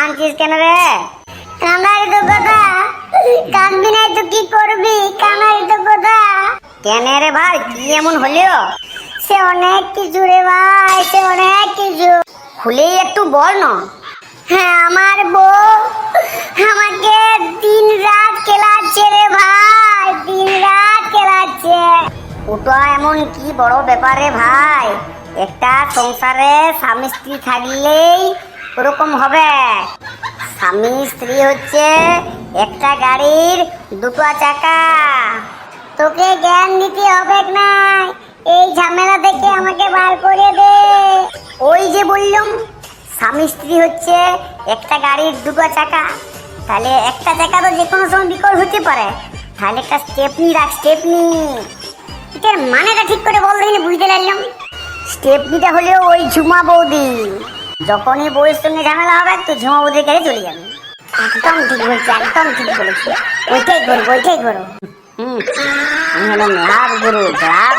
কাঁদছিস কেন রে? কানাই তো কথা, কাঁদবি নাই তো কি করবি? কানাই তো কথা। কেন রে ভাই, কি এমন হলো? সে অনেক কিছু রে ভাই, সে অনেক কিছু। খুলেই একটু বল না। হ্যাঁ, আমার বউ আমাকে দিন রাত খেলাচ্ছে রে ভাই, দিন রাত খেলাচ্ছে। ওটা এমন কি বড় ব্যাপার রে ভাই? একটা সংসারে স্বামী স্ত্রী থাকলেই ওরকম হবে। স্বামী স্ত্রী হচ্ছে একটা গাড়ির দুটো চাকা। তোকে জ্ঞান দিতে হবে না, এই ঝামেলা থেকে আমাকে বার করে দে। ওই যে বললাম, স্বামী স্ত্রী হচ্ছে একটা গাড়ির দুটো চাকা। তাহলে একটা চাকা তো যে কোনো সময় বিকল হতে পারে। তাহলে একটা স্টেপনি রাখ, স্টেপনি। এটার মানেটা ঠিক করে বল দেখিনি, বুঝতে পারলাম। স্টেপনিটা হলো ওই ঝুমা বৌদি। যখনই বউয়ের সঙ্গে ঝামেলা হবে তো ঝুমা বৌদির কাছে চলে যাবে। একদম ঠিক বলছি, একদম ঠিক বলেছি। ওইটাই করবো, ওইটাই করবো। হুম, আমি হলাম লাভ গুরু, লাভ।